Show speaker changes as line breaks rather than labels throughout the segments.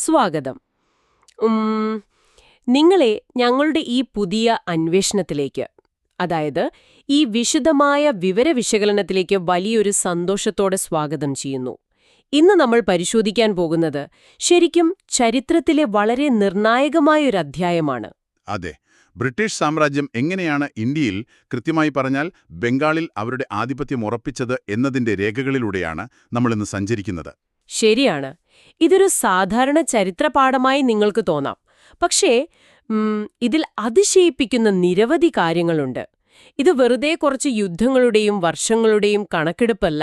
സ്വാഗതം. നിങ്ങളെ ഞങ്ങളുടെ ഈ പുതിയ അന്വേഷണത്തിലേക്ക്, അതായത് ഈ വിശദമായ വിവരവിശകലനത്തിലേക്ക് വലിയൊരു സന്തോഷത്തോടെ സ്വാഗതം ചെയ്യുന്നു. ഇന്ന് നമ്മൾ പരിശോധിക്കാൻ പോകുന്നത് ശരിക്കും ചരിത്രത്തിലെ വളരെ നിർണായകമായൊരു അധ്യായമാണ്.
അതെ, ബ്രിട്ടീഷ് സാമ്രാജ്യം എങ്ങനെയാണ് ഇന്ത്യയിൽ, കൃത്യമായി പറഞ്ഞാൽ ബംഗാളിൽ അവരുടെ ആധിപത്യം ഉറപ്പിച്ചത് എന്നതിന്റെ രേഖകളിലൂടെയാണ് നമ്മളിന്ന് സഞ്ചരിക്കുന്നത്.
ശരിയാണ്. ഇതൊരു സാധാരണ ചരിത്രപാഠമായി നിങ്ങൾക്ക് തോന്നാം. പക്ഷേ ഇതിൽ അതിശയിപ്പിക്കുന്ന നിരവധി കാര്യങ്ങളുണ്ട്. ഇത് വെറുതെ കുറച്ച് യുദ്ധങ്ങളുടെയും വർഷങ്ങളുടെയും കണക്കെടുപ്പല്ല.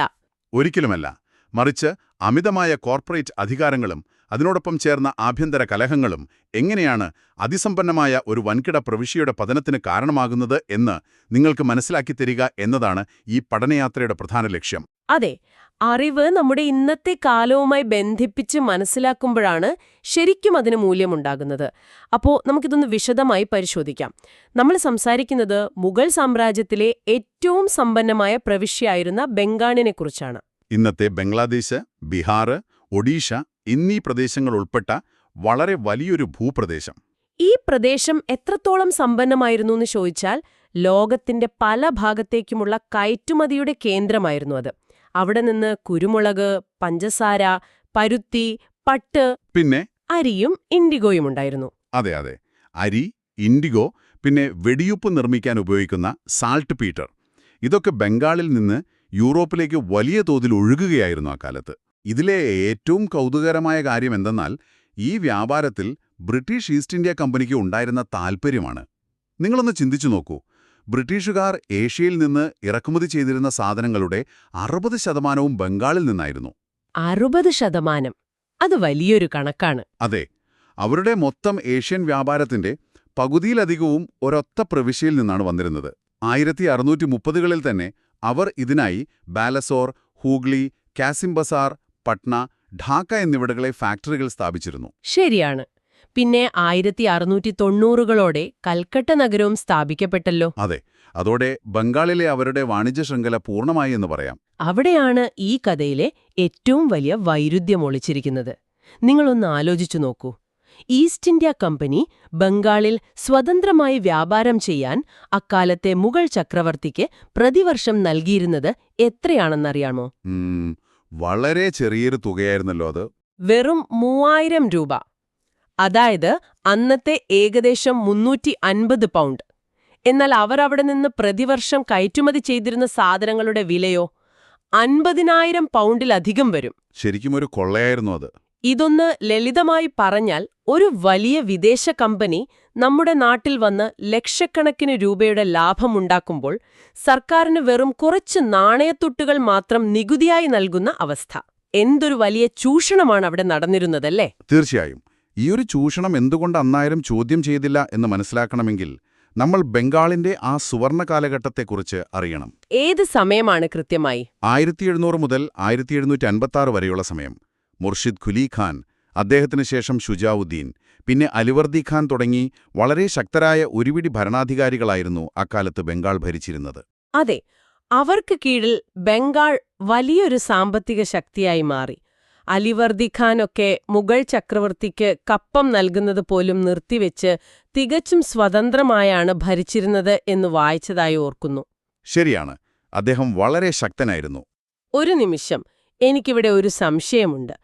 ഒരിക്കലുമല്ല. മറിച്ച് അമിതമായ കോർപ്പറേറ്റ് അധികാരങ്ങളും അതിനോടൊപ്പം ചേർന്ന ആഭ്യന്തര കലഹങ്ങളും എങ്ങനെയാണ് അതിസമ്പന്നമായ ഒരു വൻകിട പ്രവിശ്യയുടെ പതനത്തിന് കാരണമാകുന്നത് എന്ന് നിങ്ങൾക്ക് മനസ്സിലാക്കി തരിക എന്നതാണ് ഈ പഠനയാത്രയുടെ പ്രധാന ലക്ഷ്യം.
അതെ, അറിവ് നമ്മുടെ ഇന്നത്തെ കാലവുമായി ബന്ധിപ്പിച്ച് മനസ്സിലാക്കുമ്പോഴാണ് ശരിക്കും അതിന് മൂല്യമുണ്ടാകുന്നത്. അപ്പോൾ നമുക്കിതൊന്ന് വിശദമായി പരിശോധിക്കാം. നമ്മൾ സംസാരിക്കുന്നത് മുഗൾ സാമ്രാജ്യത്തിലെ ഏറ്റവും സമ്പന്നമായ പ്രവിശ്യയായിരുന്ന ബംഗാളിനെക്കുറിച്ചാണ്.
ഇന്നത്തെ ബംഗ്ലാദേശ്, ബീഹാർ, ഒഡീഷ എന്നീ പ്രദേശങ്ങൾ ഉൾപ്പെട്ട വളരെ വലിയൊരു ഭൂപ്രദേശം.
ഈ പ്രദേശം എത്രത്തോളം സമ്പന്നമായിരുന്നു എന്ന് ചോദിച്ചാൽ ലോകത്തിന്റെ പല ഭാഗത്തേക്കുമുള്ള കയറ്റുമതിയുടെ കേന്ദ്രമായിരുന്നു അത്. അവിടെ നിന്ന് കുരുമുളക്, പഞ്ചസാര, പരുത്തി, പട്ട്,
പിന്നെ
അരിയും ഇൻഡിഗോയും ഉണ്ടായിരുന്നു.
അതെ, അരി, ഇൻഡിഗോ, പിന്നെ വെടിയുപ്പ് നിർമ്മിക്കാൻ ഉപയോഗിക്കുന്ന സാൾട്ട് പീറ്റർ. ഇതൊക്കെ ബംഗാളിൽ നിന്ന് യൂറോപ്പിലേക്ക് വലിയ തോതിൽ ഒഴുകുകയായിരുന്നു ആ കാലത്ത്. ഇതിലെ ഏറ്റവും കൗതുകകരമായ കാര്യം എന്തെന്നാൽ ഈ വ്യാപാരത്തിൽ ബ്രിട്ടീഷ് ഈസ്റ്റ് ഇന്ത്യ കമ്പനിക്ക് ഉണ്ടായിരുന്ന താൽപ്പര്യമാണ്. നിങ്ങളൊന്ന് ചിന്തിച്ചു നോക്കൂ. ബ്രിട്ടീഷുകാർ ഏഷ്യയിൽ നിന്ന് ഇറക്കുമതി ചെയ്തിരുന്ന സാധനങ്ങളുടെ 60% ബംഗാളിൽ നിന്നായിരുന്നു.
60%? അത് വലിയൊരു കണക്കാണ്.
അതെ, അവരുടെ മൊത്തം ഏഷ്യൻ വ്യാപാരത്തിന്റെ പകുതിയിലധികവും ഒരൊറ്റ പ്രവിശ്യയിൽ നിന്നാണ് വന്നിരുന്നത്. 1630കളിൽ തന്നെ അവർ ഇതിനായി ബാലസോർ, ഹൂഗ്ലി, കാസിം ബസാർ, പട്ന, ഢാക്ക എന്നിവിടങ്ങളെ ഫാക്ടറികൾ സ്ഥാപിച്ചിരുന്നു.
ശരിയാണ്. പിന്നെ 1690കളോടെ കൽക്കട്ട നഗരവും സ്ഥാപിക്കപ്പെട്ടല്ലോ.
അതെ, അതോടെ ബംഗാളിലെ അവരുടെ വാണിജ്യ ശൃംഖല പൂർണ്ണമായി എന്ന് പറയാം.
അവിടെയാണ് ഈ കഥയിലെ ഏറ്റവും വലിയ വൈരുദ്ധ്യം ഒളിച്ചിരിക്കുന്നത്. നിങ്ങളൊന്ന് ആലോചിച്ചു നോക്കൂ. ഈസ്റ്റ് ഇന്ത്യ കമ്പനി ബംഗാളിൽ സ്വതന്ത്രമായി വ്യാപാരം ചെയ്യാൻ അക്കാലത്തെ മുഗൾ ചക്രവർത്തിക്ക് പ്രതിവർഷം നൽകിയിരുന്നത് എത്രയാണെന്നറിയാമോ?
വളരെ ചെറിയൊരു തുകയായിരുന്നല്ലോ അത്.
വെറും 3000 രൂപ. അതായത് അന്നത്തെ ഏകദേശം 350 പൗണ്ട്. എന്നാൽ അവർ അവിടെ നിന്ന് പ്രതിവർഷം കയറ്റുമതി ചെയ്തിരുന്ന സാധനങ്ങളുടെ വിലയോ 50,000 പൗണ്ടിലധികം വരും.
ശരിക്കും ഒരു കൊള്ളയായിരുന്നു അത്.
ഇതൊന്ന് ലളിതമായി പറഞ്ഞാൽ, ഒരു വലിയ വിദേശ കമ്പനി നമ്മുടെ നാട്ടിൽ വന്ന് ലക്ഷക്കണക്കിന് രൂപയുടെ ലാഭമുണ്ടാക്കുമ്പോൾ സർക്കാരിന് വെറും കുറച്ച് നാണയത്തുട്ടുകൾ മാത്രം നികുതിയായി നൽകുന്ന അവസ്ഥ. എന്തൊരു വലിയ ചൂഷണമാണ് അവിടെ നടന്നിരുന്നതല്ലേ?
തീർച്ചയായും. ഈയൊരു ചൂഷണം എന്തുകൊണ്ട് അന്നാരും ചോദ്യം ചെയ്തില്ല എന്ന് മനസ്സിലാക്കണമെങ്കിൽ നമ്മൾ ബംഗാളിന്റെ ആ സുവർണ കാലഘട്ടത്തെക്കുറിച്ച് അറിയണം.
ഏത് സമയമാണ് കൃത്യമായി?
1700 മുതൽ 1756 വരെയുള്ള സമയം. മുർഷിദ് ഖുലി ഖാൻ, അദ്ദേഹത്തിന് ശേഷം ഷുജാവുദ്ദീൻ, പിന്നെ അലിവർദി ഖാൻ തുടങ്ങി വളരെ ശക്തരായ ഒരുപിടി ഭരണാധികാരികളായിരുന്നു അക്കാലത്ത് ബംഗാൾ ഭരിച്ചിരുന്നത്.
അതെ, അവർക്ക് കീഴിൽ ബംഗാൾ വലിയൊരു സാമ്പത്തിക ശക്തിയായി മാറി. അലിവർദി ഖാനൊക്കെ മുഗൾ ചക്രവർത്തിക്ക് കപ്പം നൽകുന്നത് പോലും നിർത്തിവെച്ച് തികച്ചും സ്വതന്ത്രമായാണ് ഭരിച്ചിരുന്നത് എന്ന് വായിച്ചതായി ഓർക്കുന്നു.
ശരിയാണ്, അദ്ദേഹം വളരെ ശക്തനായിരുന്നു.
ഒരു നിമിഷം, എനിക്കിവിടെ ഒരു സംശയമുണ്ട്.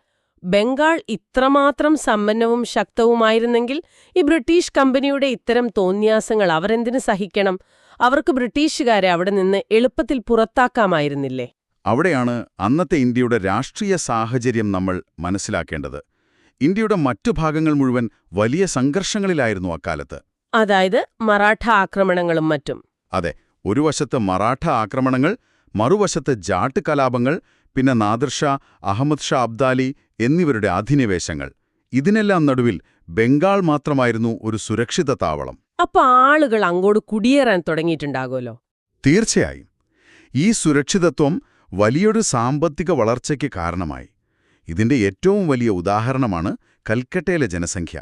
ബംഗാൾ ഇത്രമാത്രം സമ്പന്നവും ശക്തവുമായിരുന്നെങ്കിൽ ഈ ബ്രിട്ടീഷ് കമ്പനിയുടെ ഇത്തരം തോന്നിയാസങ്ങൾ അവരെന്തിനു സഹിക്കണം? അവർക്ക് ബ്രിട്ടീഷുകാരെ അവിടെ നിന്ന് എളുപ്പത്തിൽ പുറത്താക്കാമായിരുന്നില്ലേ?
അവിടെയാണ് അന്നത്തെ ഇന്ത്യയുടെ രാഷ്ട്രീയ സാഹചര്യം നമ്മൾ മനസ്സിലാക്കേണ്ടത്. ഇന്ത്യയുടെ മറ്റു ഭാഗങ്ങൾ മുഴുവൻ വലിയ സംഘർഷങ്ങളിലായിരുന്നു അക്കാലത്ത്.
അതായത് മറാഠ ആക്രമണങ്ങളും മറ്റും.
അതെ, ഒരു വശത്ത് മറാഠ ആക്രമണങ്ങൾ, മറുവശത്ത് ജാട്ട് കലാപങ്ങൾ, പിന്നെ നാദിർ ഷാ, അഹമ്മദ് ഷാ അബ്ദാലി എന്നിവരുടെ അധിനിവേശങ്ങൾ. ഇതിനെല്ലാം നടുവിൽ ബംഗാൾ മാത്രമായിരുന്നു ഒരു സുരക്ഷിത താവളം.
അപ്പൊ ആളുകൾ അങ്ങോട്ട് കുടിയേറാൻ തുടങ്ങിയിട്ടുണ്ടാകുമല്ലോ?
തീർച്ചയായും. ഈ സുരക്ഷിതത്വം വലിയൊരു സാമ്പത്തിക വളർച്ചയ്ക്ക് കാരണമായി. ഇതിന്റെ ഏറ്റവും വലിയ ഉദാഹരണമാണ് കൽക്കട്ടയിലെ ജനസംഖ്യ.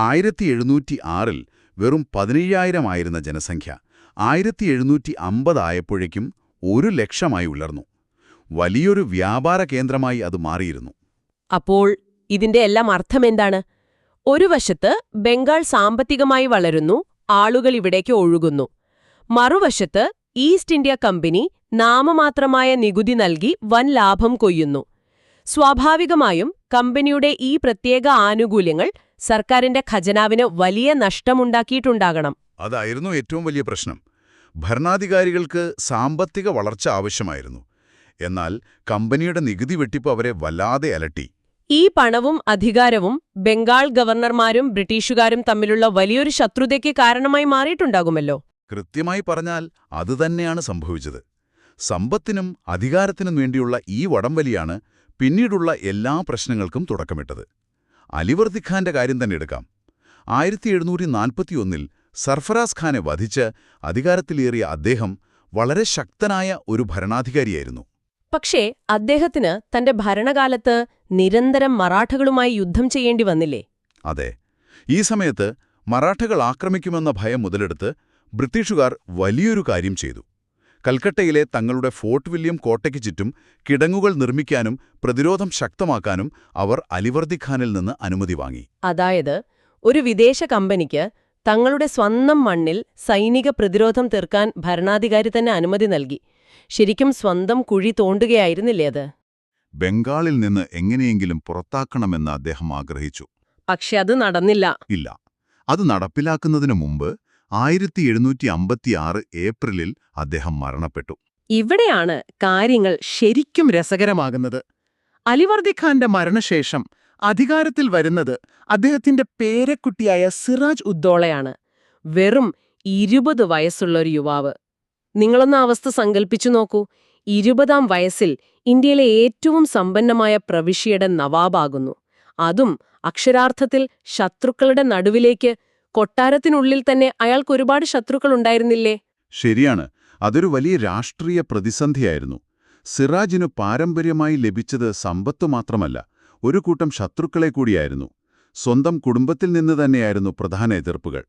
1706-ൽ വെറും 17,000 ആയിരുന്ന ജനസംഖ്യ 1750 ആയപ്പോഴേക്കും 1,00,000 ഉയർന്നു. വലിയൊരു വ്യാപാര കേന്ദ്രമായി അത് മാറിയിരുന്നു.
അപ്പോൾ ഇതിന്റെ എല്ലാം അർത്ഥമെന്താണ്? ഒരു വശത്ത് ബംഗാൾ സാമ്പത്തികമായി വളരുന്നു, ആളുകൾ ഇവിടേക്ക് ഒഴുകുന്നു. മറുവശത്ത് ഈസ്റ്റ് ഇന്ത്യ കമ്പനി നാമമാത്രമായ നികുതി നൽകി വൻ ലാഭം കൊയ്യുന്നു. സ്വാഭാവികമായും കമ്പനിയുടെ ഈ പ്രത്യേക ആനുകൂല്യങ്ങൾ സർക്കാരിന്റെ ഖജനാവിന് വലിയ നഷ്ടമുണ്ടാക്കിയിട്ടുണ്ടാകണം.
അതായിരുന്നു ഏറ്റവും വലിയ പ്രശ്നം. ഭരണാധികാരികൾക്ക് സാമ്പത്തിക വളർച്ച ആവശ്യമായിരുന്നു. എന്നാൽ കമ്പനിയുടെ നികുതി വെട്ടിപ്പ് അവരെ വല്ലാതെ അലട്ടി.
ഈ പണവും അധികാരവും ബംഗാൾ ഗവർണർമാരും ബ്രിട്ടീഷുകാരും തമ്മിലുള്ള വലിയൊരു ശത്രുതയ്ക്ക് കാരണമായി മാറിയിട്ടുണ്ടാകുമല്ലോ.
കൃത്യമായി പറഞ്ഞാൽ അതുതന്നെയാണ് സംഭവിച്ചത്. സമ്പത്തിനും അധികാരത്തിനും വേണ്ടിയുള്ള ഈ വടംവലിയാണ് പിന്നീടുള്ള എല്ലാ പ്രശ്നങ്ങൾക്കും തുടക്കമിട്ടത്. അലിവർദി ഖാന്റെ കാര്യം തന്നെ എടുക്കാം. 1741 സർഫറാസ് ഖാനെ വധിച്ച് അധികാരത്തിലേറിയ അദ്ദേഹം വളരെ ശക്തനായ ഒരു ഭരണാധികാരിയായിരുന്നു.
പക്ഷേ അദ്ദേഹത്തിന് തന്റെ ഭരണകാലത്ത് നിരന്തരം മറാഠകളുമായി യുദ്ധം ചെയ്യേണ്ടി വന്നില്ലേ?
അതെ. ഈ സമയത്ത് മറാഠകൾ ആക്രമിക്കുമെന്ന ഭയം മുതലെടുത്ത് ബ്രിട്ടീഷുകാർ വലിയൊരു കാര്യം ചെയ്തു. കൽക്കട്ടയിലെ തങ്ങളുടെ ഫോർട്ട് വില്യം കോട്ടയ്ക്ക് ചുറ്റും കിടങ്ങുകൾ നിർമ്മിക്കാനും പ്രതിരോധം ശക്തമാക്കാനും അവർ അലിവർദി ഖാനിൽ നിന്ന് അനുമതി വാങ്ങി.
അതായത് ഒരു വിദേശ കമ്പനിക്ക് തങ്ങളുടെ സ്വന്തം മണ്ണിൽ സൈനിക പ്രതിരോധം തീർക്കാൻ ഭരണാധികാരി തന്നെ അനുമതി നൽകി. ശരിക്കും സ്വന്തം കുഴി തോണ്ടുകയായിരുന്നില്ലേ അത്?
ബംഗാളിൽ നിന്ന് എങ്ങനെയെങ്കിലും പുറത്താക്കണമെന്ന് അദ്ദേഹം ആഗ്രഹിച്ചു.
പക്ഷെ അത് നടന്നില്ല.
ഇല്ല. അത് നടപ്പിലാക്കുന്നതിനു മുമ്പ് 1756 ഏപ്രിലിൽ അദ്ദേഹം മരണപ്പെട്ടു.
ഇവിടെയാണ് കാര്യങ്ങൾ ശരിക്കും രസകരമാകുന്നത്.
അലിവർദി ഖാന്റെ മരണശേഷം അധികാരത്തിൽ വരുന്നത് അദ്ദേഹത്തിന്റെ പേരക്കുട്ടിയായ സിറാജ്
ഉദ്ദോളയാണ്. വെറും 20 വയസ്സുള്ളൊരു യുവാവ്. നിങ്ങളൊന്ന് അവസ്ഥ സങ്കൽപ്പിച്ചു നോക്കൂ. 20-ാം വയസ്സിൽ ഇന്ത്യയിലെ ഏറ്റവും സമ്പന്നമായ പ്രവിശ്യയുടെ നവാബാകുന്നു. അതും അക്ഷരാർത്ഥത്തിൽ ശത്രുക്കളുടെ നടുവിലേക്ക്. കൊട്ടാരത്തിനുള്ളിൽ തന്നെ അയാൾക്ക് ഒരുപാട് ശത്രുക്കളുണ്ടായിരുന്നില്ലേ?
ശരിയാണ്. അതൊരു വലിയ രാഷ്ട്രീയ പ്രതിസന്ധിയായിരുന്നു. സിറാജിനു പാരമ്പര്യമായി ലഭിച്ചത് സമ്പത്തു മാത്രമല്ല, ഒരു കൂട്ടം ശത്രുക്കളെ കൂടിയായിരുന്നു. സ്വന്തം കുടുംബത്തിൽ നിന്ന് തന്നെയായിരുന്നു പ്രധാന എതിർപ്പുകൾ.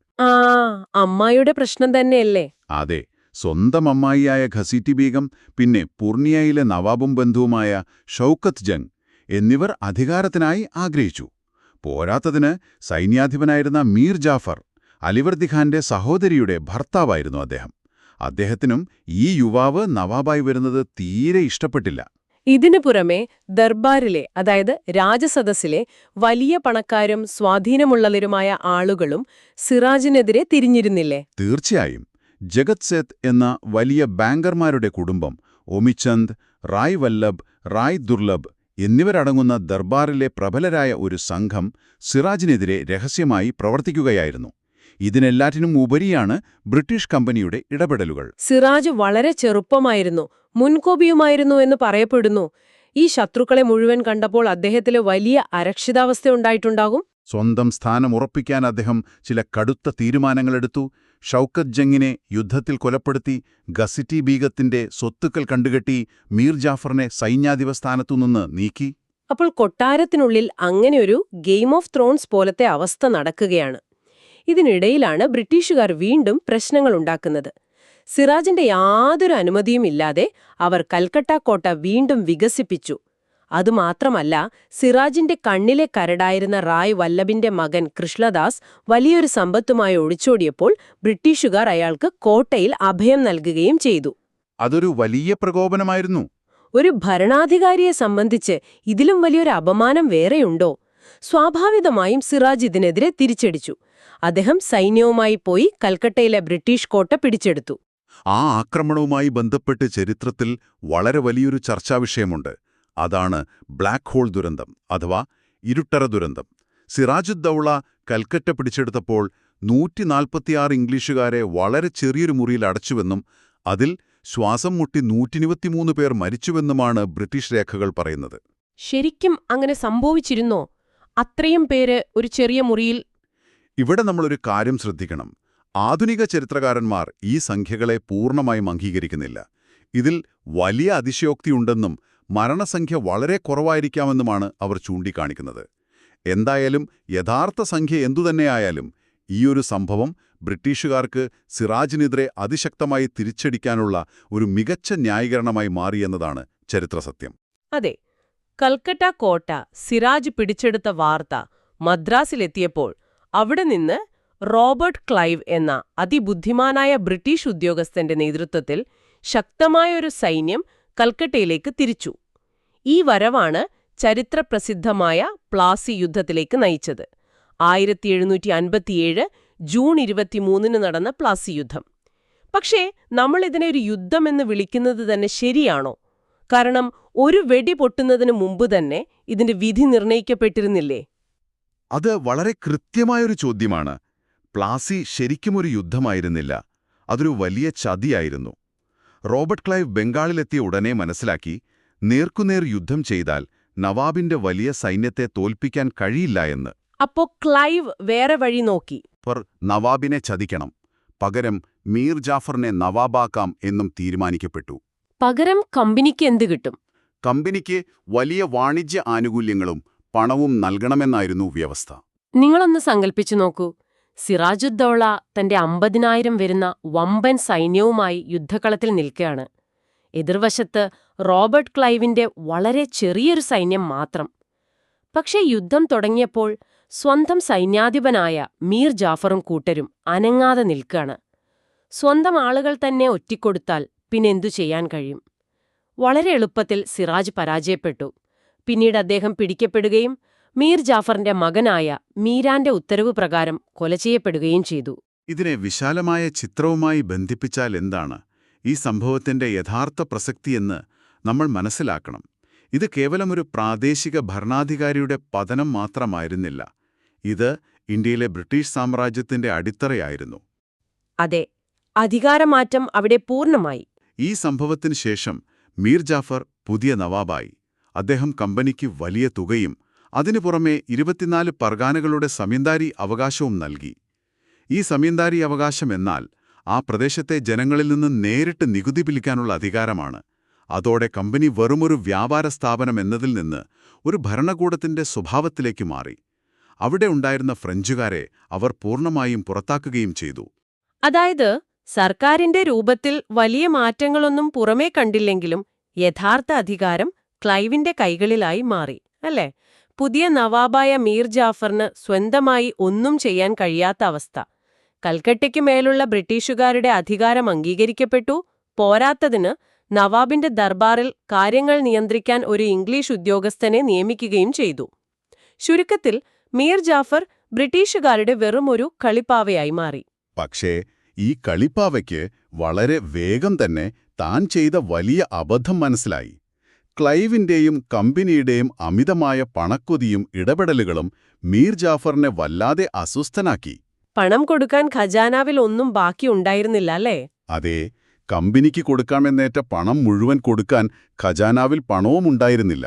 അമ്മായിയുടെ പ്രശ്നം തന്നെയല്ലേ?
അതെ. സ്വന്തം അമ്മായിയായ ഖസീറ്റി ബീഗം, പിന്നെ പൂർണിയയിലെ നവാബും ബന്ധുവുമായ ഷൗക്കത്ത് ജംഗ് എന്നിവർ അധികാരത്തിനായി ആഗ്രഹിച്ചു. പോരാത്തതിന് സൈന്യാധിപനായിരുന്ന മീർ ജാഫർ, അലിവർദി ഖാന്റെ സഹോദരിയുടെ ഭർത്താവായിരുന്നു അദ്ദേഹം. അദ്ദേഹത്തിനും ഈ യുവാവ് നവാബായി വരുന്നത് തീരെ ഇഷ്ടപ്പെട്ടില്ല.
ഇതിനു പുറമെ ദർബാറിലെ, അതായത് രാജസദസ്സിലെ വലിയ പണക്കാരും സ്വാധീനമുള്ളവരുമായ ആളുകളും സിറാജിനെതിരെ തിരിഞ്ഞിരുന്നില്ലേ?
തീർച്ചയായും. ജഗത് സേത്ത് എന്ന വലിയ ബാങ്കർമാരുടെ കുടുംബം, ഒമിചന്ദ്, റായ് വല്ലഭ്, റായ് ദുർലഭ് എന്നിവരടങ്ങുന്ന ദർബാറിലെ പ്രബലരായ ഒരു സംഘം സിറാജിനെതിരെ രഹസ്യമായി പ്രവർത്തിക്കുകയായിരുന്നു. ഇതിനെല്ലാറ്റിനും ഉപരിയാണ് ബ്രിട്ടീഷ് കമ്പനിയുടെ ഇടപെടലുകൾ.
സിറാജ് വളരെ ചെറുപ്പമായിരുന്നു, മുൻകോപിയുമായിരുന്നു എന്ന് പറയപ്പെടുന്നു. ഈ ശത്രുക്കളെ മുഴുവൻ കണ്ടപ്പോൾ അദ്ദേഹത്തില് വലിയ അരക്ഷിതാവസ്ഥയുണ്ടായിട്ടുണ്ടാകും.
സ്വന്തം സ്ഥാനം ഉറപ്പിക്കാൻ അദ്ദേഹം ചില കടുത്ത തീരുമാനങ്ങളെടുത്തു. ഷൗക്കത്ത് ജംഗിനെ യുദ്ധത്തിൽ കൊലപ്പെടുത്തി, ഖസീറ്റി ബീഗത്തിന്റെ സ്വത്തുക്കൾ കണ്ടുകെട്ടി, മീർ ജാഫറിനെ സൈന്യാധിപസ്ഥാനത്തുനിന്ന് നീക്കി.
അപ്പോൾ കൊട്ടാരത്തിനുള്ളിൽ അങ്ങനെയൊരു ഗെയിം ഓഫ് ത്രോൺസ് പോലത്തെ അവസ്ഥ നടക്കുകയാണ്. ഇതിനിടയിലാണ് ബ്രിട്ടീഷുകാർ വീണ്ടും പ്രശ്നങ്ങളുണ്ടാക്കുന്നത്. സിറാജിന്റെ യാതൊരു അനുമതിയുമില്ലാതെ അവർ കൽക്കട്ട കോട്ട വീണ്ടും വികസിപ്പിച്ചു. അതുമാത്രമല്ല, സിറാജിന്റെ കണ്ണിലെ കരടായിരുന്ന റായ് വല്ലഭിന്റെ മകൻ കൃഷ്ണദാസ് വലിയൊരു സമ്പത്തുമായി ഒളിച്ചോടിയപ്പോൾ ബ്രിട്ടീഷുകാർ അയാൾക്ക് കോട്ടയിൽ അഭയം നൽകുകയും ചെയ്തു.
അതൊരു വലിയ പ്രകോപനമായിരുന്നു.
ഒരു ഭരണാധികാരിയെ സംബന്ധിച്ച് ഇതിലും വലിയൊരു അപമാനം വേറെയുണ്ടോ? സ്വാഭാവികമായും സിറാജ് ഇതിനെതിരെ തിരിച്ചടിച്ചു. അദ്ദേഹം സൈന്യവുമായി പോയി കൽക്കട്ടയിലെ ബ്രിട്ടീഷ് കോട്ട പിടിച്ചെടുത്തു.
ആ ആക്രമണവുമായി ബന്ധപ്പെട്ട് ചരിത്രത്തിൽ വളരെ വലിയൊരു ചർച്ചാവിഷയമുണ്ട്. അതാണ് ബ്ലാക്ക് ഹോൾ ദുരന്തം, അഥവാ ഇരുട്ടറ ദുരന്തം. സിറാജുദ്ദൗള കൽക്കട്ട പിടിച്ചെടുത്തപ്പോൾ 146 ഇംഗ്ലീഷുകാരെ വളരെ ചെറിയൊരു മുറിയിൽ അടച്ചുവെന്നും അതിൽ ശ്വാസം മുട്ടി 123 പേർ മരിച്ചുവെന്നുമാണ് ബ്രിട്ടീഷ് രേഖകൾ പറയുന്നത്.
ശരിക്കും അങ്ങനെ സംഭവിച്ചിരുന്നോ? അത്രയും പേര് ഒരു ചെറിയ മുറിയിൽ?
ഇവിടെ നമ്മളൊരു കാര്യം ശ്രദ്ധിക്കണം. ആധുനിക ചരിത്രകാരന്മാർ ഈ സംഖ്യകളെ പൂർണ്ണമായും അംഗീകരിക്കുന്നില്ല. ഇതിൽ വലിയ അതിശയോക്തിയുണ്ടെന്നും മരണസംഖ്യ വളരെ കുറവായിരിക്കാമെന്നുമാണ് അവർ ചൂണ്ടിക്കാണിക്കുന്നത്. എന്തായാലും യഥാർത്ഥ സംഖ്യ എന്തുതന്നെയായാലും ഈയൊരു സംഭവം ബ്രിട്ടീഷുകാർക്ക് സിറാജിനെതിരെ അതിശക്തമായി തിരിച്ചടിക്കാനുള്ള ഒരു മികച്ച ന്യായീകരണമായി മാറിയെന്നതാണ് ചരിത്രസത്യം.
അതെ, കൽക്കട്ട കോട്ട സിറാജ് പിടിച്ചെടുത്ത വാർത്ത മദ്രാസിലെത്തിയപ്പോൾ അവിടെ നിന്ന് റോബർട്ട് ക്ലൈവ് എന്ന അതിബുദ്ധിമാനായ ബ്രിട്ടീഷ് ഉദ്യോഗസ്ഥന്റെ നേതൃത്വത്തിൽ ശക്തമായൊരു സൈന്യം കൽക്കട്ടയിലേക്ക് തിരിച്ചു. ഈ വരവാണ് ചരിത്രപ്രസിദ്ധമായ പ്ലാസി യുദ്ധത്തിലേക്ക് നയിച്ചത്. 1757 ജൂൺ 23 നടന്ന പ്ലാസി യുദ്ധം. പക്ഷേ നമ്മളിതിനെ ഒരു യുദ്ധമെന്ന് വിളിക്കുന്നത് തന്നെ ശരിയാണോ? കാരണം ഒരു വെടി പൊട്ടുന്നതിന് മുമ്പ് തന്നെ ഇതിന്റെ വിധി നിർണയിക്കപ്പെട്ടിരുന്നില്ലേ?
അത് വളരെ കൃത്യമായൊരു ചോദ്യമാണ്. പ്ലാസി ശരിക്കുമൊരു യുദ്ധമായിരുന്നില്ല, അതൊരു വലിയ ചതിയായിരുന്നു. റോബർട്ട് ക്ലൈവ് ബംഗാളിലെത്തിയ ഉടനെ മനസ്സിലാക്കി, നേർക്കുനേർ യുദ്ധം ചെയ്താൽ നവാബിന്റെ വലിയ സൈന്യത്തെ തോൽപ്പിക്കാൻ കഴിയില്ല എന്ന്.
അപ്പോ ക്ലൈവ് വേറെ വഴി നോക്കി.
നവാബിനെ ചതിക്കണം, പകരം മീർ ജാഫറിനെ നവാബാക്കാം എന്നും തീരുമാനിക്കപ്പെട്ടു.
പകരം കമ്പനിക്ക് എന്ത് കിട്ടും?
കമ്പനിക്ക് വലിയ വാണിജ്യ ആനുകൂല്യങ്ങളും പണവും നൽകണമെന്നായിരുന്നു വ്യവസ്ഥ.
നിങ്ങളൊന്ന് സങ്കൽപ്പിച്ചു നോക്കൂ. സിറാജുദ്ദൗള തന്റെ 50,000 വരുന്ന വമ്പൻ സൈന്യവുമായി യുദ്ധക്കളത്തിൽ നിൽക്കുകയാണ്. എതിർവശത്ത് റോബർട്ട് ക്ലൈവിന്റെ വളരെ ചെറിയൊരു സൈന്യം മാത്രം. പക്ഷേ യുദ്ധം തുടങ്ങിയപ്പോൾ സ്വന്തം സൈന്യാധിപനായ മീർ ജാഫറും കൂട്ടരും അനങ്ങാതെ നിൽക്കുകയാണ്. സ്വന്തം ആളുകൾ തന്നെ ഒറ്റിക്കൊടുത്താൽ പിന്നെന്തു ചെയ്യാൻ കഴിയും? വളരെ എളുപ്പത്തിൽ സിറാജ് പരാജയപ്പെട്ടു. പിന്നീട് അദ്ദേഹം പിടിക്കപ്പെടുകയും മീർ ജാഫറിന്റെ മകനായ മീരാന്റെ ഉത്തരവ് പ്രകാരം കൊല ചെയ്യപ്പെടുകയും ചെയ്തു.
ഇതിനെ വിശാലമായ ചിത്രവുമായി ബന്ധിപ്പിച്ചാൽ എന്താണ് ഈ സംഭവത്തിന്റെ യഥാർത്ഥ പ്രസക്തിയെന്ന് നമ്മൾ മനസ്സിലാക്കണം. ഇത് കേവലമൊരു പ്രാദേശിക ഭരണാധികാരിയുടെ പതനം മാത്രമായിരുന്നില്ല. ഇത് ഇന്ത്യയിലെ ബ്രിട്ടീഷ് സാമ്രാജ്യത്തിന്റെ അടിത്തറയായിരുന്നു.
അതെ, അധികാരമാറ്റം അവിടെ പൂർണ്ണമായി.
ഈ സംഭവത്തിന് ശേഷം മീർ ജാഫർ പുതിയ നവാബായി. അദ്ദേഹം കമ്പനിക്ക് വലിയ തുകയും അതിനു പുറമെ 24 പർഗാനകളുടെ സമീന്ദാരി അവകാശവും നൽകി. ഈ സമീന്ദാരി അവകാശം എന്നാൽ ആ പ്രദേശത്തെ ജനങ്ങളിൽ നിന്ന് നേരിട്ട് നികുതി പിരിക്കാനുള്ള അധികാരമാണ്. അതോടെ കമ്പനി വെറുമൊരു വ്യാപാര സ്ഥാപനം എന്നതിൽ നിന്ന് ഒരു ഭരണകൂടത്തിന്റെ സ്വഭാവത്തിലേക്ക് മാറി. അവിടെ ഉണ്ടായിരുന്ന ഫ്രഞ്ചുകാരെ അവർ പൂർണ്ണമായും പുറത്താക്കുകയും ചെയ്തു.
അതായത് സർക്കാരിന്റെ രൂപത്തിൽ വലിയ മാറ്റങ്ങളൊന്നും പുറമേ കണ്ടില്ലെങ്കിലും യഥാർത്ഥ അധികാരം ക്ലൈവിന്റെ കൈകളിലായി മാറി, അല്ലേ? പുതിയ നവാബായ മീർ ജാഫറിന് സ്വന്തമായി ഒന്നും ചെയ്യാൻ കഴിയാത്ത അവസ്ഥ. കൽക്കട്ടയ്ക്ക് മേലുള്ള ബ്രിട്ടീഷുകാരുടെ അധികാരം അംഗീകരിക്കപ്പെട്ടു. പോരാത്തതിന് നവാബിന്റെ ദർബാറിൽ കാര്യങ്ങൾ നിയന്ത്രിക്കാൻ ഒരു ഇംഗ്ലീഷ് ഉദ്യോഗസ്ഥനെ നിയമിക്കുകയും ചെയ്തു. ചുരുക്കത്തിൽ മീർ ജാഫർ ബ്രിട്ടീഷുകാരുടെ വെറുമൊരു കളിപ്പാവയായി മാറി.
പക്ഷേ ഈ കളിപ്പാവയ്ക്ക് വളരെ വേഗം തന്നെ താൻ ചെയ്ത വലിയ അബദ്ധം മനസ്സിലായി. ക്ലൈവിന്റെയും കമ്പനിയുടെയും അമിതമായ പണക്കൊതിയും ഇടപെടലുകളും മീർ ജാഫറിനെ വല്ലാതെ അസ്വസ്ഥനാക്കി.
പണം കൊടുക്കാൻ ഖജാനാവിൽ ഒന്നും ബാക്കിയുണ്ടായിരുന്നില്ല, അല്ലേ?
അതെ, കമ്പനിക്ക് കൊടുക്കാമെന്നേറ്റ പണം മുഴുവൻ കൊടുക്കാൻ ഖജാനാവിൽ പണവുമുണ്ടായിരുന്നില്ല.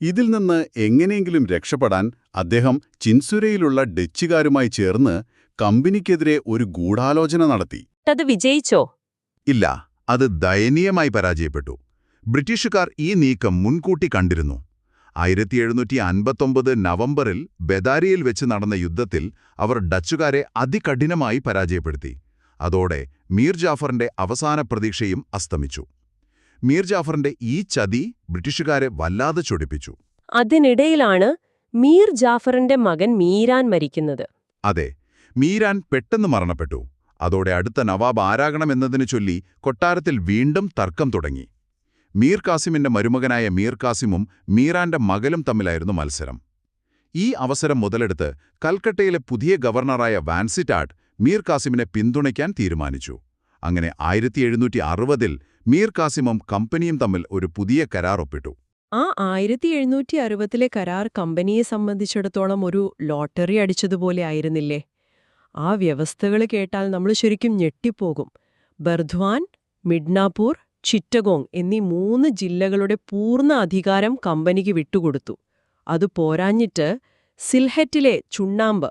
ഇതിൽ നിന്ന് എങ്ങനെയെങ്കിലും രക്ഷപ്പെടാൻ അദ്ദേഹം ചിൻസുരയിലുള്ള ഡച്ചുകാരുമായി ചേർന്ന് കമ്പനിക്കെതിരെ ഒരു ഗൂഢാലോചന നടത്തി.
അത് വിജയിച്ചോ?
ഇല്ല, അത് ദയനീയമായി പരാജയപ്പെട്ടു. ബ്രിട്ടീഷുകാർ ഈ നീക്കം മുൻകൂട്ടി കണ്ടിരുന്നു. 1759 നവംബറിൽ ബെദാരിയിൽ വെച്ച് നടന്ന യുദ്ധത്തിൽ അവർ ഡച്ചുകാരെ അതികഠിനമായി പരാജയപ്പെടുത്തി. അതോടെ മീർ ജാഫറിന്റെ അവസാന പ്രതീക്ഷയും അസ്തമിച്ചു. മീർ ജാഫറിന്റെ ഈ ചതി ബ്രിട്ടീഷുകാരെ വല്ലാതെ ചൊടിപ്പിച്ചു.
അതിനിടയിലാണ് മീർ ജാഫറിന്റെ മകൻ മീരാൻ മരിക്കുന്നത്.
അതെ, മീരാൻ പെട്ടെന്ന് മരണപ്പെട്ടു. അതോടെ അടുത്ത നവാബ് ആരാകണമെന്നതിനു ചൊല്ലി കൊട്ടാരത്തിൽ വീണ്ടും തർക്കം തുടങ്ങി. മീർ കാസിമിന്റെ മരുമകനായ മീർ കാസിമും മീറാന്റെ മകനും തമ്മിലായിരുന്നു മത്സരം. ഈ അവസരം മുതലെടുത്ത് കൽക്കട്ടയിലെ പുതിയ ഗവർണറായ വാൻസിറ്റാട്ട് മീർ കാസിമിനെ പിന്തുണയ്ക്കാൻ തീരുമാനിച്ചു. അങ്ങനെ 1760-ൽ മീർ കാസിമും കമ്പനിയും തമ്മിൽ ഒരു പുതിയ കരാർ ഒപ്പിട്ടു.
ആ 1760-ലെ കരാർ കമ്പനിയെ സംബന്ധിച്ചിടത്തോളം ഒരു ലോട്ടറി അടിച്ചതുപോലെ ആയിരുന്നില്ലേ? ആ വ്യവസ്ഥകൾ കേട്ടാൽ നമ്മൾ ശരിക്കും ഞെട്ടിപ്പോകും. ബർദ്വാൻ, മിഡ്നാപൂർ, ചിറ്റഗോങ് എന്നീ 3 ജില്ലകളുടെ പൂർണ്ണ അധികാരം കമ്പനിക്ക് വിട്ടുകൊടുത്തു. അത് പോരാഞ്ഞിട്ട് സിൽഹറ്റിലെ ചുണ്ണാമ്പ്,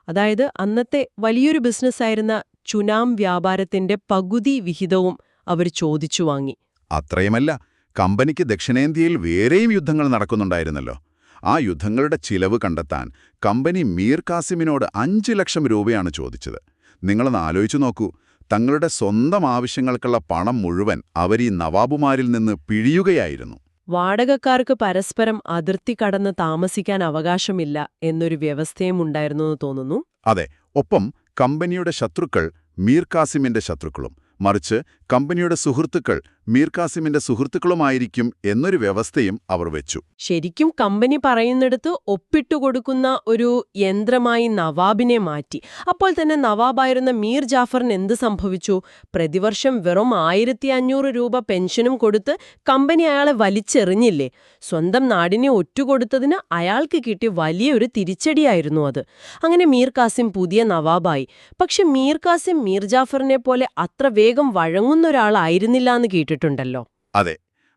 അതായത് അന്നത്തെ വലിയൊരു ബിസിനസ്സായിരുന്ന ചുനാം വ്യാപാരത്തിന്റെ പകുതി വിഹിതവും അവർ ചോദിച്ചു വാങ്ങി.
അത്രയുമല്ല, കമ്പനിക്ക് ദക്ഷിണേന്ത്യയിൽ വേറെയും യുദ്ധങ്ങൾ നടക്കുന്നുണ്ടായിരുന്നല്ലോ. ആ യുദ്ധങ്ങളുടെ ചിലവ് കണ്ടെത്താൻ കമ്പനി മീർ കാസിമിനോട് 5 ലക്ഷം രൂപയാണ് ചോദിച്ചത്. നിങ്ങളൊന്ന് ആലോചിച്ചു നോക്കൂ, തങ്ങളുടെ സ്വന്തം ആവശ്യങ്ങൾക്കുള്ള പണം മുഴുവൻ അവർ ഈ നവാബുമാരിൽ നിന്ന് പിഴിയുകയായിരുന്നു.
വാടകക്കാർക്ക് പരസ്പരം അതിർത്തി കടന്ന് താമസിക്കാൻ അവകാശമില്ല എന്നൊരു വ്യവസ്ഥയും ഉണ്ടായിരുന്നു എന്ന് തോന്നുന്നു.
അതെ, ഒപ്പം കമ്പനിയുടെ ശത്രുക്കൾ മീർ കാസിമിന്റെ ശത്രുക്കളും, മറിച്ച് കമ്പനിയുടെ സുഹൃത്തുക്കൾ മീർ കാസിമിന്റെ സുഹൃത്തുക്കളുമായിരിക്കും എന്നൊരു വ്യവസ്ഥയും അവർ വെച്ചു.
ശരിക്കും കമ്പനി പറയുന്നിടത്ത് ഒപ്പിട്ടുകൊടുക്കുന്ന ഒരു യന്ത്രമായി നവാബിനെ മാറ്റി. അപ്പോൾ തന്നെ നവാബായിരുന്ന മീർ ജാഫറിന് എന്ത് സംഭവിച്ചു? പ്രതിവർഷം വെറും 1500 രൂപ പെൻഷനും കൊടുത്ത് കമ്പനി അയാളെ വലിച്ചെറിഞ്ഞില്ലേ? സ്വന്തം നാടിനെ ഒറ്റുകൊടുത്തതിന് അയാൾക്ക് കിട്ടിയ വലിയൊരു തിരിച്ചടിയായിരുന്നു അത്. അങ്ങനെ മീർ കാസിം പുതിയ നവാബായി. പക്ഷെ മീർ കാസിം മീർ ജാഫറിനെ പോലെ അത്ര വേഗം വഴങ്ങുന്ന ഒരാളായിരുന്നില്ല എന്ന് കേട്ടിട്ടുണ്ടല്ലോ.
അതെ,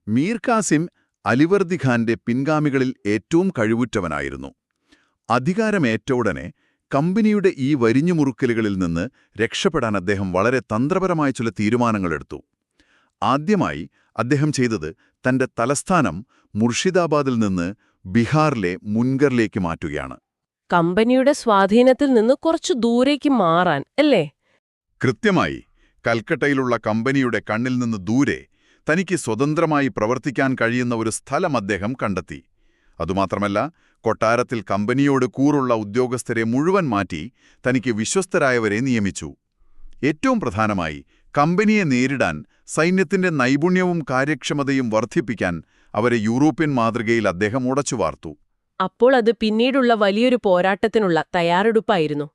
മീർ കാസിം അലിവർദി ഖാന്റെ പിൻഗാമികളിൽ ഏറ്റവും കഴിവുറ്റവനായിരുന്നു. അധികാരമേറ്റ ഉടനെ കമ്പനിയുടെ ഈ വരിഞ്ഞുമുറുക്കലുകളിൽ നിന്ന് രക്ഷപ്പെടാൻ അദ്ദേഹം വളരെ തന്ത്രപരമായ ചില തീരുമാനങ്ങളെടുത്തു. ആദ്യമായി അദ്ദേഹം ചെയ്തത് തന്റെ തലസ്ഥാനം മുർഷിദാബാദിൽ നിന്ന് ബീഹാറിലെ മുൻഗറിലേക്ക് മാറ്റുകയാണ്.
കമ്പനിയുടെ സ്വാധീനത്തിൽ നിന്ന് കുറച്ചു ദൂരേക്ക് മാറാൻ അല്ലേ?
കൃത്യമായി. കൽക്കട്ടയിലുള്ള കമ്പനിയുടെ കണ്ണിൽ നിന്ന് ദൂരെ തനിക്ക് സ്വതന്ത്രമായി പ്രവർത്തിക്കാൻ കഴിയുന്ന ഒരു സ്ഥലം അദ്ദേഹം കണ്ടെത്തി. അതുമാത്രമല്ല, കൊട്ടാരത്തിൽ കമ്പനിയോട് കൂറുള്ള ഉദ്യോഗസ്ഥരെ മുഴുവൻ മാറ്റി തനിക്ക് വിശ്വസ്തരായവരെ നിയമിച്ചു. ഏറ്റവും പ്രധാനമായി, കമ്പനിയെ നേരിടാൻ സൈന്യത്തിന്റെ നൈപുണ്യവും കാര്യക്ഷമതയും വർദ്ധിപ്പിക്കാൻ അവരെ യൂറോപ്യൻ മാതൃകയിൽ അദ്ദേഹം ഉടച്ചുവാർത്തു.
അപ്പോൾ അത് പിന്നീടുള്ള വലിയൊരു പോരാട്ടത്തിനുള്ള തയ്യാറെടുപ്പായിരുന്നു.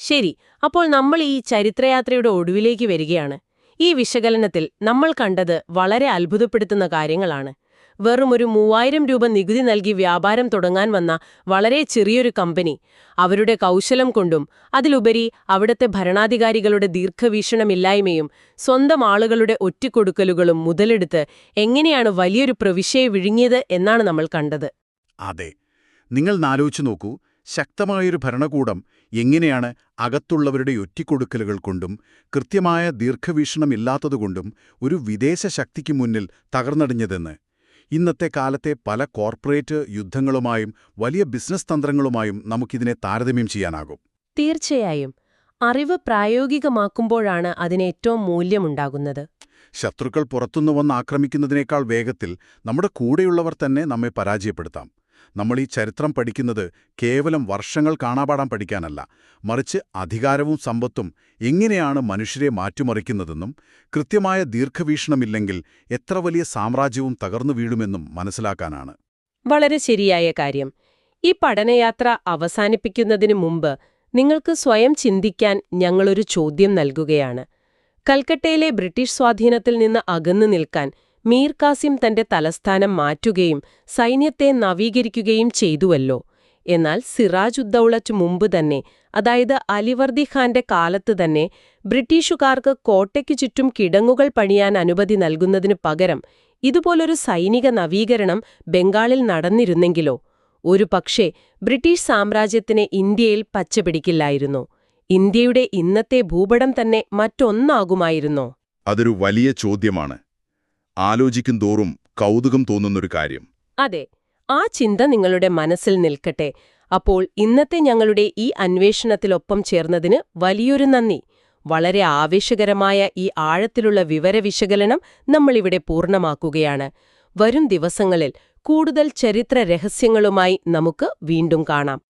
ശരി, അപ്പോൾ നമ്മൾ ഈ ചരിത്രയാത്രയുടെ ഒടുവിലേക്ക് വരികയാണ്. ഈ വിശകലനത്തിൽ നമ്മൾ കണ്ടത് വളരെ അത്ഭുതപ്പെടുത്തുന്ന കാര്യങ്ങളാണ്. വെറും ഒരു 3000 രൂപ നികുതി നൽകി വ്യാപാരം തുടങ്ങാൻ വന്ന വളരെ ചെറിയൊരു കമ്പനി അവരുടെ കൗശലം കൊണ്ടും അതിലുപരി അവിടുത്തെ ഭരണാധികാരികളുടെ ദീർഘവീക്ഷണമില്ലായ്മയും സ്വന്തം ആളുകളുടെ ഒറ്റിക്കൊടുക്കലുകളും മുതലെടുത്ത് എങ്ങനെയാണ് വലിയൊരു പ്രവിശ്യയെ വിഴുങ്ങിയത് എന്നാണ് നമ്മൾ കണ്ടത്.
അതെ, നിങ്ങൾ ആലോചിച്ചു നോക്കൂ, ശക്തമായൊരു ഭരണകൂടം എങ്ങനെയാണ് അകത്തുള്ളവരുടെ ഒറ്റിക്കൊടുക്കലുകൾ കൊണ്ടും കൃത്യമായ ദീർഘവീക്ഷണമില്ലാത്തതുകൊണ്ടും ഒരു വിദേശ ശക്തിക്ക് മുന്നിൽ തകർന്നടിഞ്ഞതെന്ന്. ഇന്നത്തെ കാലത്തെ പല കോർപ്പറേറ്റ് യുദ്ധങ്ങളുമായും വലിയ ബിസിനസ് തന്ത്രങ്ങളുമായും നമുക്കിതിനെ താരതമ്യം ചെയ്യാനാകും.
തീർച്ചയായും. അറിവ് പ്രായോഗികമാക്കുമ്പോഴാണ് അതിന് ഏറ്റവും മൂല്യമുണ്ടാകുന്നത്.
ശത്രുക്കൾ പുറത്തുനിന്ന് വന്ന് ആക്രമിക്കുന്നതിനേക്കാൾ വേഗത്തിൽ നമ്മുടെ കൂടെയുള്ളവർ തന്നെ നമ്മെ പരാജയപ്പെടുത്താം. നമ്മൾ ഈ ചരിത്രം പഠിക്കുന്നത് കേവലം വർഷങ്ങൾ കാണാപാഠം പഠിക്കാനല്ല, മറിച്ച് അധികാരവും സമ്പത്തും എങ്ങനെയാണ് മനുഷ്യരെ മാറ്റിമറിക്കുന്നതെന്നും കൃത്യമായ ദീർഘവീക്ഷണമില്ലെങ്കിൽ എത്ര വലിയ സാമ്രാജ്യവും തകർന്നു വീഴുമെന്നും മനസ്സിലാക്കാനാണ്.
വളരെ ശരിയായ കാര്യം. ഈ പഠനയാത്ര അവസാനിപ്പിക്കുന്നതിന് മുമ്പ് നിങ്ങൾക്ക് സ്വയം ചിന്തിക്കാൻ ഞങ്ങളൊരു ചോദ്യം നൽകുകയാണ്. കൽക്കട്ടയിലെ ബ്രിട്ടീഷ് സ്വാധീനത്തിൽ നിന്ന് അകന്നു നിൽക്കാൻ മീർ കാസിം തന്റെ തലസ്ഥാനം മാറ്റുകയും സൈന്യത്തെ നവീകരിക്കുകയും ചെയ്തുവല്ലോ. എന്നാൽ സിറാജ് ഉദ്ദൗളയ്ക്ക് മുമ്പ് തന്നെ, അതായത് അലിവർദി ഖാന്റെ കാലത്ത് തന്നെ, ബ്രിട്ടീഷുകാർക്ക് കോട്ടയ്ക്കു ചുറ്റും കിടങ്ങുകൾ പണിയാൻ അനുമതി നൽകുന്നതിനു പകരം ഇതുപോലൊരു സൈനിക നവീകരണം ബംഗാളിൽ നടന്നിരുന്നെങ്കിലോ? ഒരുപക്ഷേ ബ്രിട്ടീഷ് സാമ്രാജ്യത്തിന് ഇന്ത്യയിൽ പച്ചപിടിക്കില്ലായിരുന്നോ? ഇന്ത്യയുടെ ഇന്നത്തെ ഭൂപടം തന്നെ മറ്റൊന്നാകുമായിരുന്നോ?
അതൊരു വലിയ ചോദ്യമാണ്. ആലോചിക്കും തോറും കൗതുകം തോന്നുന്നൊരു കാര്യം.
അതെ, ആ ചിന്ത നിങ്ങളുടെ മനസ്സിൽ നിൽക്കട്ടെ. അപ്പോൾ ഇന്നത്തെ ഞങ്ങളുടെ ഈ അന്വേഷണത്തിലൊപ്പം ചേർന്നതിന് വലിയൊരു നന്ദി. വളരെ ആവേശകരമായ ഈ ആഴത്തിലുള്ള വിവരവിശകലനം നമ്മളിവിടെ പൂർണ്ണമാക്കുകയാണ്. വരും ദിവസങ്ങളിൽ കൂടുതൽ ചരിത്ര രഹസ്യങ്ങളുമായി നമുക്ക് വീണ്ടും കാണാം.